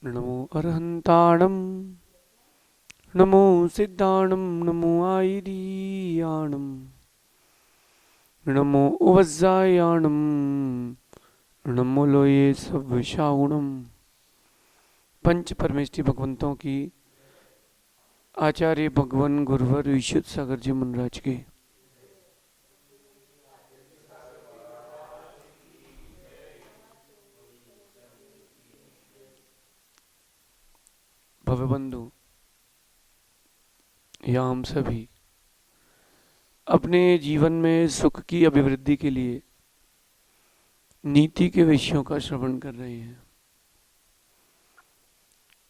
नमो अरहन्ताणं नमो सिद्धाणं नमो आयिरीयाणं नमो उवज्जायाणं नमो लोये सव्विशाउणं। पंच परमेष्टि भगवंतों की आचार्य भगवान गुरुवर विशुद्ध सागर जी मुनराज के भवबंधु या हम सभी अपने जीवन में सुख की अभिवृद्धि के लिए नीति के विषयों का श्रवण कर रहे हैं।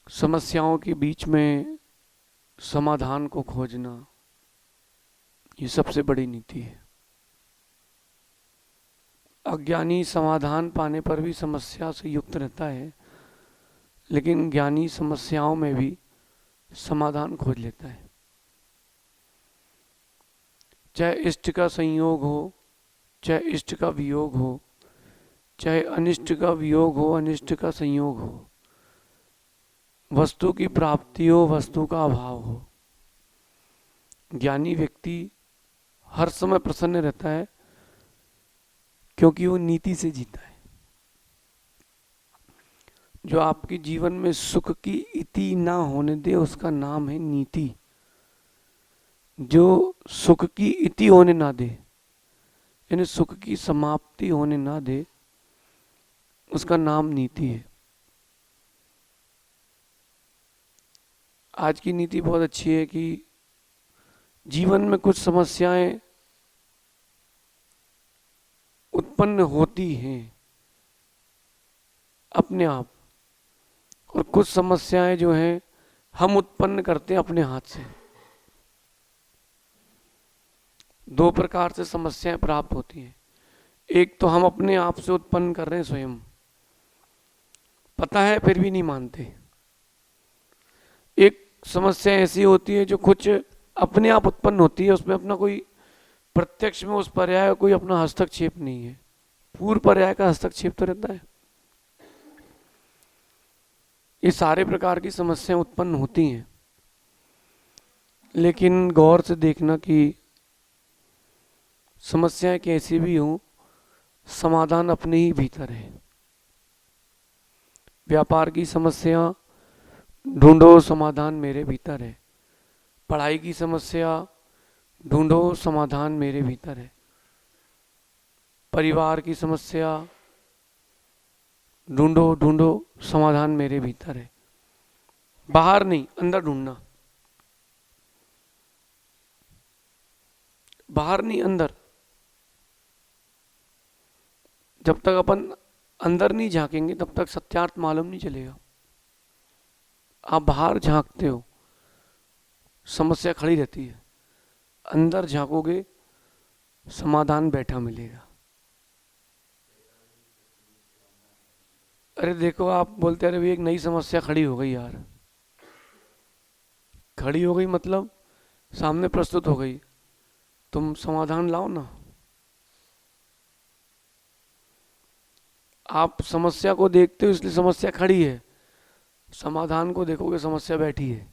समस्याओं के बीच में समाधान को खोजना, ये सबसे बड़ी नीति है। अज्ञानी समाधान पाने पर भी समस्या से युक्त रहता है, लेकिन ज्ञानी समस्याओं में भी समाधान खोज लेता है। चाहे इष्ट का संयोग हो, चाहे इष्ट का वियोग हो, चाहे अनिष्ट का वियोग हो, अनिष्ट का संयोग हो, वस्तु की प्राप्ति हो, वस्तु का अभाव हो, ज्ञानी व्यक्ति हर समय प्रसन्न रहता है, क्योंकि वो नीति से जीता है। जो आपके जीवन में सुख की इति ना होने दे, उसका नाम है नीति। जो सुख की इति होने ना दे, यानी सुख की समाप्ति होने ना दे, उसका नाम नीति है। आज की नीति बहुत अच्छी है कि जीवन में कुछ समस्याएं उत्पन्न होती हैं अपने आप, और कुछ समस्याएं जो हैं हम उत्पन्न करते हैं अपने हाथ से। दो प्रकार से समस्याएं प्राप्त होती हैं। एक तो हम अपने आप से उत्पन्न कर रहे हैं स्वयं, पता है फिर भी नहीं मानते। एक समस्या ऐसी होती है जो कुछ अपने आप उत्पन्न होती है, उसमें अपना कोई प्रत्यक्ष में उस पर्याय का कोई अपना हस्तक्षेप नहीं है, पूर्व पर्याय का हस्तक्षेप तो रहता है। ये सारे प्रकार की समस्याएं उत्पन्न होती हैं, लेकिन गौर से देखना कि समस्याएं कैसी भी हों, समाधान अपने ही भीतर है। व्यापार की समस्या, ढूंढो समाधान मेरे भीतर है। पढ़ाई की समस्या, ढूंढो समाधान मेरे भीतर है। परिवार की समस्या, ढूंढो ढूंढो समाधान मेरे भीतर है। बाहर नहीं, अंदर ढूंढना। बाहर नहीं, अंदर। जब तक अपन अंदर नहीं झांकेंगे तब तक सत्यार्थ मालूम नहीं चलेगा। आप बाहर झांकते हो, समस्या खड़ी रहती है। अंदर झांकोगे, समाधान बैठा मिलेगा। अरे देखो, आप बोलते अरे एक नई समस्या खड़ी हो गई यार। खड़ी हो गई मतलब सामने प्रस्तुत हो गई, तुम समाधान लाओ ना। आप समस्या को देखते हो इसलिए समस्या खड़ी है, समाधान को देखोगे समस्या बैठी है।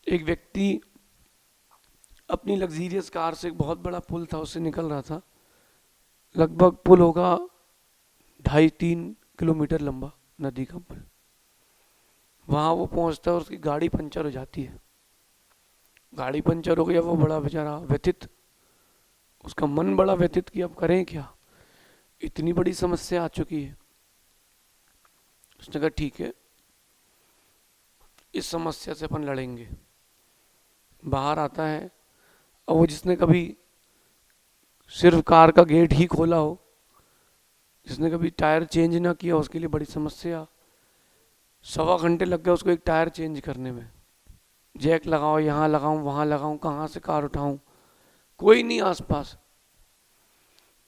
एक व्यक्ति अपनी लग्जीरियस कार से, एक बहुत बड़ा पुल था उससे निकल रहा था। लगभग पुल होगा 2.5-3 किलोमीटर लंबा, नदी का पुल। वहां वो पहुंचता है और उसकी गाड़ी पंचर हो जाती है। गाड़ी पंचर हो गई, वो बड़ा बेचारा व्यथित, उसका मन बड़ा व्यथित कि अब करें क्या, इतनी बड़ी समस्या आ चुकी है। उसने कहा ठीक है, इस समस्या से अपन लड़ेंगे। बाहर आता है, और वो जिसने कभी सिर्फ कार का गेट ही खोला हो, जिसने कभी टायर चेंज ना किया, उसके लिए बड़ी समस्या। 1.25 घंटे लग गए उसको एक टायर चेंज करने में। जैक लगाओ, यहाँ लगाऊं, वहाँ लगाऊं, कहाँ से कार उठाऊं, कोई नहीं आसपास।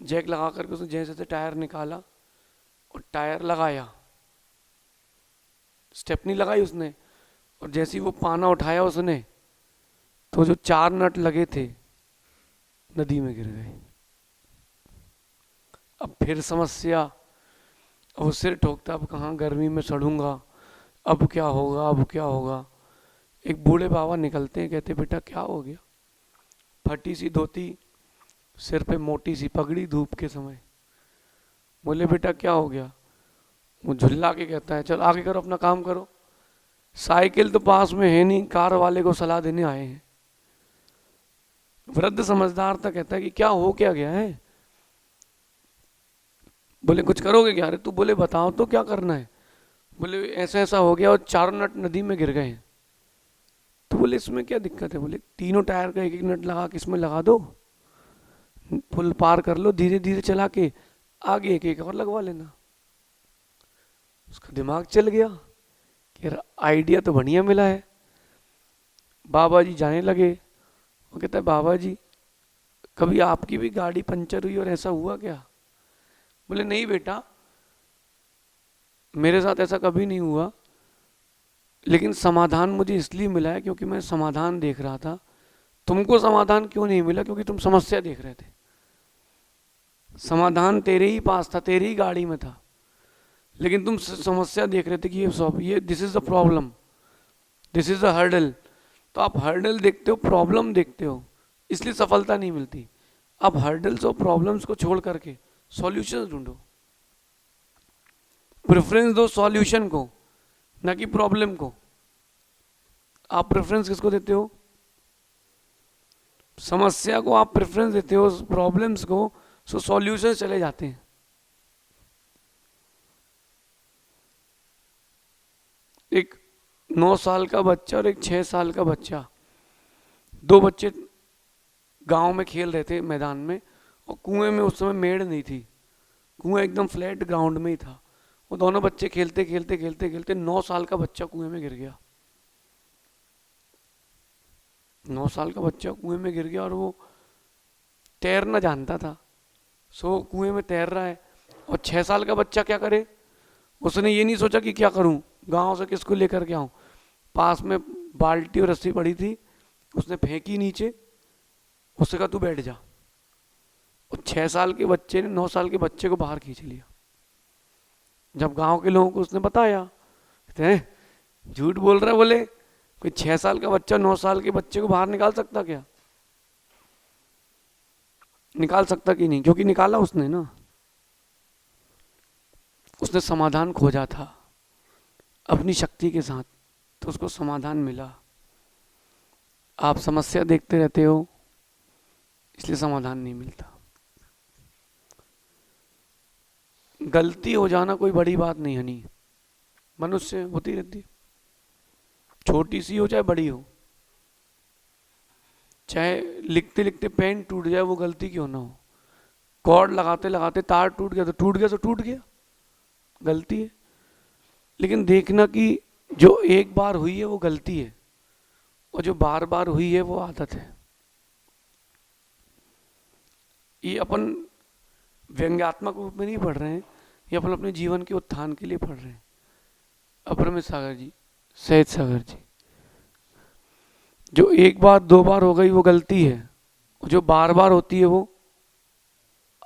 जैक लगा करके उसने जैसे से टायर निकाला और टायर लगाया, स्टेपनी लगाई उसने, और जैसे ही वो पाना उठाया उसने, तो जो 4 नट लगे थे नदी में गिर गए। अब फिर समस्या, और वो सिर ठोकता, अब कहाँ गर्मी में सड़ूंगा, अब क्या होगा, अब क्या होगा। एक बूढ़े बाबा निकलते हैं, कहते बेटा क्या हो गया। फटी सी धोती, सिर पे मोटी सी पगड़ी, धूप के समय। बोले बेटा क्या हो गया। वो झुल्ला के कहता है चल आगे करो, अपना काम करो। साइकिल तो पास में है नहीं, कार वाले को सलाह देने आए हैं। वृद्ध समझदार था, कहता है कि क्या हो क्या गया है। बोले कुछ करोगे क्या। अरे तू बोले बताओ तो क्या करना है। बोले ऐसा ऐसा हो गया और चारों नट नदी में गिर गए हैं। तो बोले इसमें क्या दिक्कत है। बोले तीनों टायर का एक एक नट लगा के इसमें लगा दो, पुल पार कर लो, धीरे धीरे चला के आगे एक एक और लगवा लेना। उसका दिमाग चल गया कि यार आइडिया तो बढ़िया मिला है। बाबा जी जाने लगे। वो कहता है बाबा जी कभी आपकी भी गाड़ी पंचर हुई और ऐसा हुआ क्या। बोले नहीं बेटा, मेरे साथ ऐसा कभी नहीं हुआ, लेकिन समाधान मुझे इसलिए मिला है क्योंकि मैं समाधान देख रहा था। तुमको समाधान क्यों नहीं मिला, क्योंकि तुम समस्या देख रहे थे। समाधान तेरे ही पास था, तेरी ही गाड़ी में था, लेकिन तुम समस्या देख रहे थे कि ये this is the problem, this is the hurdle. तो आप हर्डल देखते हो, प्रॉब्लम देखते हो, इसलिए सफलता नहीं मिलती। आप हर्डल्स और प्रॉब्लम्स को छोड़ करके सॉल्यूशंस ढूंढो। प्रेफरेंस दो सॉल्यूशन को, ना कि प्रॉब्लम को। आप प्रेफरेंस किसको देते हो, समस्या को आप प्रेफरेंस देते हो, प्रॉब्लम्स को, सो सॉल्यूशंस चले जाते हैं। एक 9 साल का बच्चा और एक 6 साल का बच्चा, दो बच्चे गांव में खेल रहे थे मैदान में, और कुएं में उस समय मेड़ नहीं थी, कुएं एकदम फ्लैट ग्राउंड में ही था। वो दोनों बच्चे खेलते खेलते खेलते खेलते 9 साल का बच्चा कुएं में गिर गया। 9 साल का बच्चा कुएं में गिर गया और वो तैरना जानता था, सो कुएं में तैर रहा है। और 6 साल का बच्चा क्या करे, उसने ये नहीं सोचा कि क्या करूं, गांव से किसको लेकर के आऊं। पास में बाल्टी और रस्सी पड़ी थी, उसने फेंकी नीचे, उससे कहा तू बैठ जा। और 6 साल के बच्चे ने 9 साल के बच्चे को बाहर खींच लिया। जब गांव के लोगों को उसने बताया, कहते हैं झूठ बोल रहा है। बोले कोई 6 साल का बच्चा 9 साल के बच्चे को बाहर निकाल सकता क्या, निकाल सकता कि नहीं, क्योंकि निकाला उसने ना, उसने समाधान खोजा था अपनी शक्ति के साथ, तो उसको समाधान मिला। आप समस्या देखते रहते हो, इसलिए समाधान नहीं मिलता। गलती हो जाना कोई बड़ी बात नहीं है, नहीं, मनुष्य होती रहती है, छोटी सी हो चाहे बड़ी हो। चाहे लिखते लिखते पेन टूट जाए, वो गलती क्यों ना हो। कॉर्ड लगाते लगाते तार टूट गया तो टूट गया, तो टूट गया, गलती है। लेकिन देखना कि जो एक बार हुई है वो गलती है, और जो बार बार हुई है वो आदत है। ये अपन व्यंग्यात्मक रूप में नहीं पढ़ रहे हैं, ये अपन अपने जीवन के उत्थान के लिए पढ़ रहे हैं। अपरमित सागर जी, सहित सागर जी, जो एक बार 2 बार हो गई वो गलती है, और जो बार बार होती है वो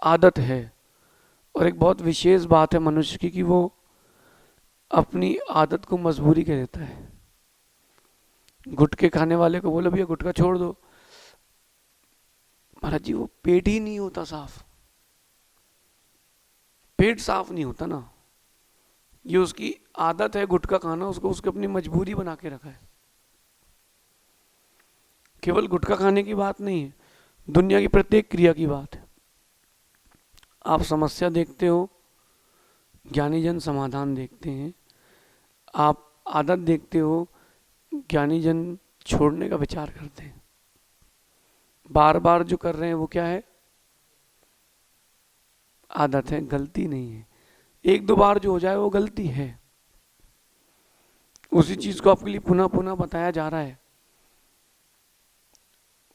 आदत है। और एक बहुत विशेष बात है मनुष्य की कि वो अपनी आदत को मजबूरी कह देता है। गुटखे खाने वाले को बोलो भैया गुटखा छोड़ दो, महाराज जी वो पेट ही नहीं होता साफ, पेट साफ नहीं होता ना, ये उसकी आदत है गुटखा खाना, उसको उसकी अपनी मजबूरी बना के रखा है। केवल गुटखा खाने की बात नहीं है, दुनिया की प्रत्येक क्रिया की बात है। आप समस्या देखते हो, ज्ञानी जन समाधान देखते हैं। आप आदत देखते हो, ज्ञानी जन छोड़ने का विचार करते हैं। बार बार जो कर रहे हैं वो क्या है, आदत है, गलती नहीं है। 1-2 बार जो हो जाए वो गलती है, उसी चीज को आपके लिए पुनः पुनः बताया जा रहा है,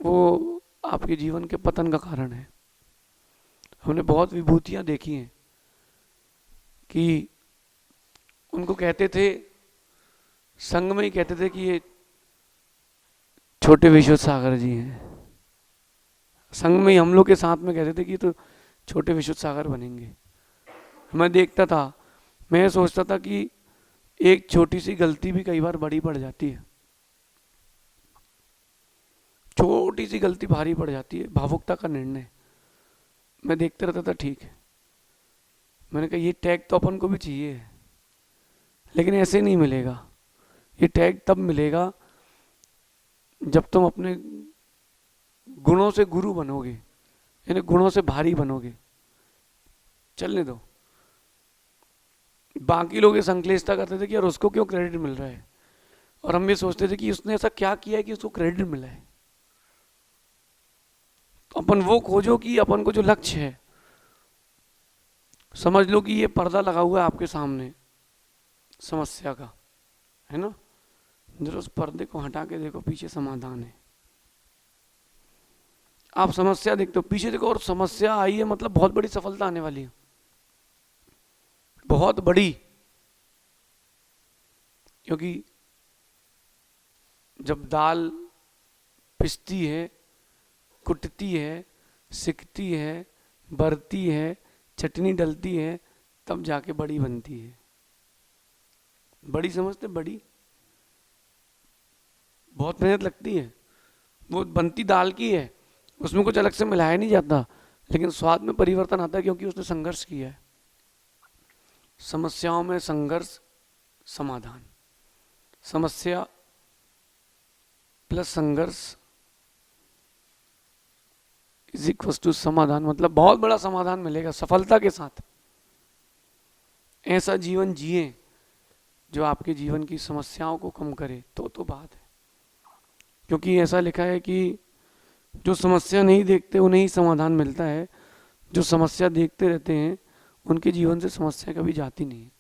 वो आपके जीवन के पतन का कारण है। हमने बहुत विभूतियां देखी हैं कि उनको कहते थे, संग में ही कहते थे कि ये छोटे विश्व सागर जी हैं। संग में ही हम लोग के साथ में कहते थे कि तो छोटे विश्व सागर बनेंगे। मैं देखता था मैं सोचता था कि एक छोटी सी गलती भी कई बार बड़ी पड़ जाती है, छोटी सी गलती भारी पड़ जाती है। भावुकता का निर्णय मैं देखते रहता था, ठीक है। मैंने कहा ये टैग तो अपन को भी चाहिए, लेकिन ऐसे नहीं मिलेगा। ये टैग तब मिलेगा जब तुम अपने गुणों से गुरु बनोगे, यानी गुणों से भारी बनोगे। चलने दो। बाकी लोग ये संश्लेषता करते थे कि यार उसको क्यों क्रेडिट मिल रहा है, और हम भी सोचते थे कि उसने ऐसा क्या किया है कि उसको क्रेडिट मिला है। तो अपन वो खोजो कि अपन को जो लक्ष्य है, समझ लो कि ये पर्दा लगा हुआ है आपके सामने समस्या का, है ना। जरा उस पर्दे को हटा के देखो, पीछे समाधान है। आप समस्या देखते हो, पीछे देखो, और समस्या आई है मतलब बहुत बड़ी सफलता आने वाली है, बहुत बड़ी। क्योंकि जब दाल पिसती है, कुटती है, सिकती है, बरती है, चटनी डलती है, तब जाके बड़ी बनती है। बड़ी समझते, बड़ी बहुत मेहनत लगती है। वो बनती दाल की है, उसमें कुछ अलग से मिलाया नहीं जाता, लेकिन स्वाद में परिवर्तन आता है क्योंकि उसने संघर्ष किया है। समस्याओं में संघर्ष, समाधान। समस्या प्लस संघर्ष इज इक्वल टू समाधान, मतलब बहुत बड़ा समाधान मिलेगा सफलता के साथ। ऐसा जीवन जिए जो आपके जीवन की समस्याओं को कम करे, तो बात है। क्योंकि ऐसा लिखा है कि जो समस्या नहीं देखते उन्हें ही समाधान मिलता है, जो समस्या देखते रहते हैं उनके जीवन से समस्या कभी जाती नहीं है।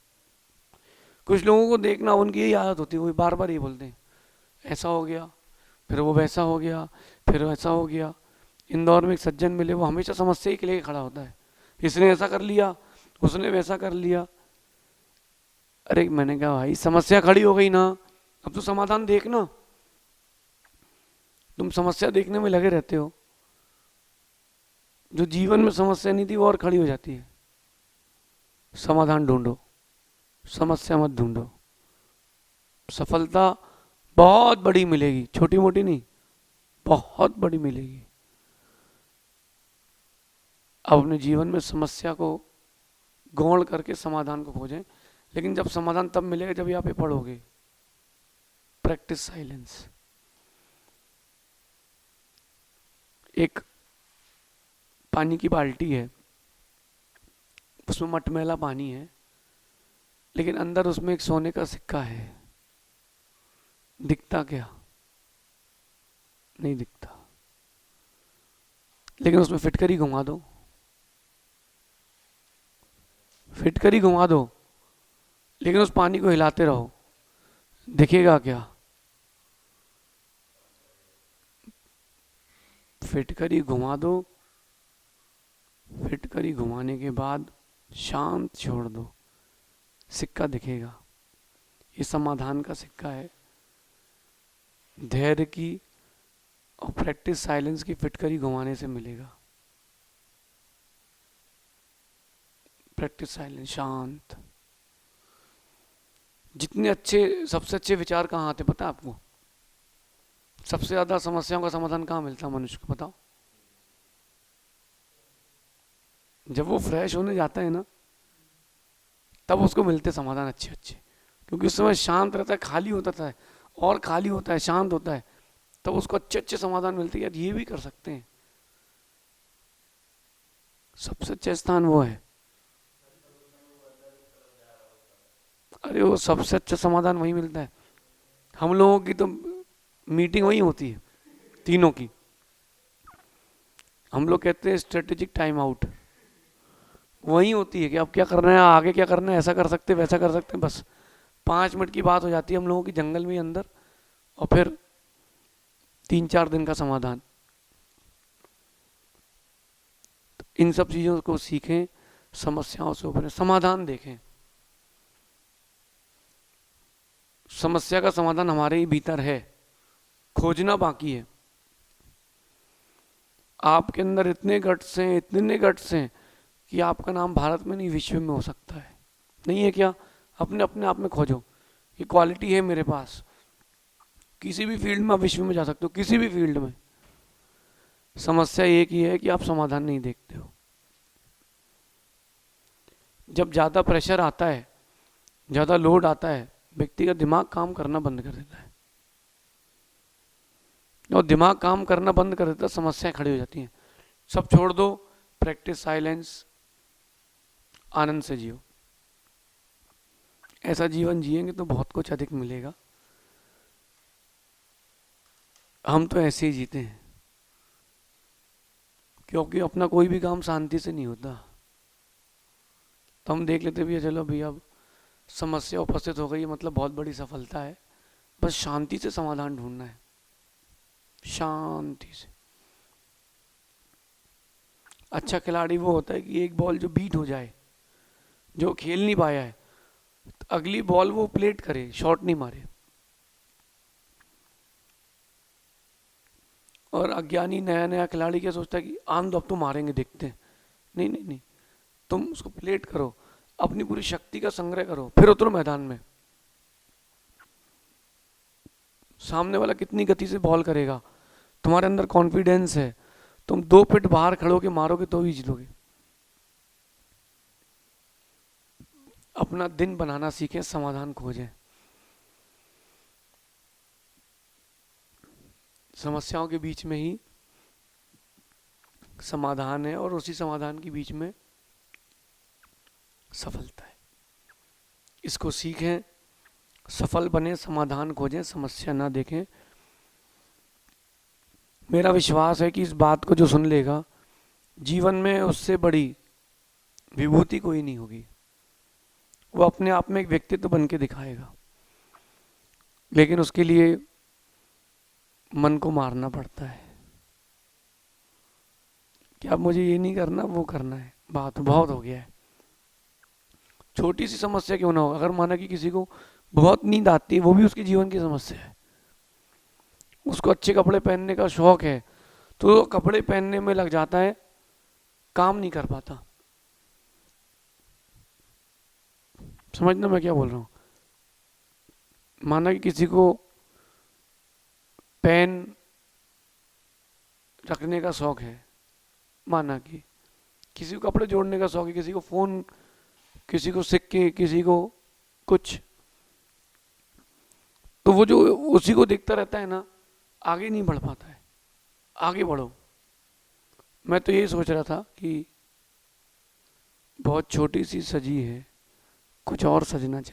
कुछ लोगों को देखना, उनकी यही आदत होती है, वो बार बार ये बोलते हैं ऐसा हो गया, फिर वो वैसा हो गया, फिर वैसा हो गया। इंदौर में एक सज्जन मिले, वो हमेशा समस्या ही के लिए खड़ा होता है, इसने ऐसा कर लिया, उसने वैसा कर लिया। अरे मैंने कहा भाई समस्या खड़ी हो गई ना, अब तो समाधान देखना। तुम समस्या देखने में लगे रहते हो, जो जीवन में समस्या नहीं थी वो और खड़ी हो जाती है। समाधान ढूंढो, समस्या मत ढूंढो। सफलता बहुत बड़ी मिलेगी, छोटी मोटी नहीं, बहुत बड़ी मिलेगी। अब अपने जीवन में समस्या को गौण करके समाधान को खोजें, लेकिन जब समाधान तब मिलेगा जब आप ये पढ़ोगे, प्रैक्टिस साइलेंस। एक पानी की बाल्टी है, उसमें मटमैला पानी है, लेकिन अंदर उसमें एक सोने का सिक्का है। दिखता क्या? नहीं दिखता, लेकिन उसमें फिटकरी घुमा दो, फिटकरी घुमा दो, लेकिन उस पानी को हिलाते रहो, दिखेगा क्या? फिटकरी घुमा दो, फिटकरी घुमाने के बाद शांत छोड़ दो, सिक्का दिखेगा। ये समाधान का सिक्का है। धैर्य की और प्रैक्टिस साइलेंस की फिटकरी घुमाने से मिलेगा। प्रैक्टिस साइलेंस, शांत। जितने अच्छे, सबसे अच्छे विचार कहाँ आते पता है आपको? सबसे ज्यादा समस्याओं का समाधान कहाँ मिलता है मनुष्य को, बताओ? जब वो फ्रेश होने जाता है ना, तब उसको मिलते समाधान अच्छे अच्छे। क्योंकि उस समय शांत रहता है, खाली होता है, और खाली होता है, शांत होता है, तब उसको अच्छे अच्छे समाधान मिलते हैं। यार ये भी कर सकते हैं। सबसे अच्छा स्थान वो है। अरे वो सबसे अच्छा समाधान वही मिलता है। हम लोगों की तो मीटिंग वही होती है, तीनों की। हम लोग कहते हैं स्ट्रेटेजिक टाइम आउट, वही होती है कि अब क्या करना है, आगे क्या करना है, ऐसा कर सकते, वैसा कर सकते हैं। बस 5 मिनट की बात हो जाती है हम लोगों की जंगल में अंदर, और फिर 3-4 दिन का समाधान। तो इन सब चीजों को सीखें, समस्याओं से उभरें, समाधान देखें। समस्या का समाधान हमारे ही भीतर है, खोजना बाकी है। आपके अंदर इतने गट्स हैं, इतने गट्स हैं कि आपका नाम भारत में नहीं विश्व में हो सकता है। नहीं है क्या? अपने अपने आप में खोजो, ये क्वालिटी है मेरे पास। किसी भी फील्ड में आप विश्व में जा सकते हो, किसी भी फील्ड में। समस्या एक ही है कि आप समाधान नहीं देखते हो। जब ज़्यादा प्रेशर आता है, ज़्यादा लोड आता है, व्यक्ति का दिमाग काम करना बंद कर देता है, और दिमाग काम करना बंद कर देता है, समस्याएं खड़ी हो जाती हैं। सब छोड़ दो, प्रैक्टिस साइलेंस, आनंद से जियो। ऐसा जीवन जिएंगे तो बहुत कुछ अधिक मिलेगा। हम तो ऐसे ही जीते हैं, क्योंकि अपना कोई भी काम शांति से नहीं होता। तो हम देख लेते भी है, चलो भैया अब समस्या उपस्थित हो गई, मतलब बहुत बड़ी सफलता है, बस शांति से समाधान ढूंढना है, शांति से। अच्छा खिलाड़ी वो होता है कि एक बॉल जो बीट हो जाए, जो खेल नहीं पाया है, तो अगली बॉल वो प्लेट करे, शॉट नहीं मारे। और अज्ञानी नया नया खिलाड़ी क्या सोचता है कि आम दो अब तो मारेंगे, देखते हैं। नहीं नहीं नहीं, तुम उसको प्लेट करो, अपनी पूरी शक्ति का संग्रह करो, फिर उतरो मैदान में। सामने वाला कितनी गति से बॉल करेगा, तुम्हारे अंदर कॉन्फिडेंस है, तुम 2 फीट बाहर खड़ो के मारोगे तो भी जीतोगे। अपना दिन बनाना सीखें, समाधान खोजें। समस्याओं के बीच में ही समाधान है, और उसी समाधान के बीच में सफलता है। इसको सीखें, सफल बने, समाधान खोजें, समस्या ना देखें। मेरा विश्वास है कि इस बात को जो सुन लेगा, जीवन में उससे बड़ी विभूति कोई नहीं होगी। वो अपने आप में एक व्यक्तित्व बन के दिखाएगा, लेकिन उसके लिए मन को मारना पड़ता है कि अब मुझे ये नहीं करना, वो करना है, बात बहुत हो गया है। छोटी सी समस्या क्यों ना हो, अगर माना कि किसी को बहुत नींद आती है, वो भी उसके जीवन की समस्या है। उसको अच्छे कपड़े पहनने का शौक है, तो कपड़े पहनने में लग जाता है, काम नहीं कर पाता। समझना मैं क्या बोल रहा हूँ? माना कि किसी को पेन रखने का शौक है, माना कि किसी को कपड़े जोड़ने का शौक है, किसी को फोन, किसी को सिक्के, किसी को कुछ, तो वो जो उसी को देखता रहता है ना, आगे नहीं बढ़ पाता है। आगे बढ़ो। मैं तो यही सोच रहा था कि बहुत छोटी सी सजी है, कुछ और सजना चाहिए।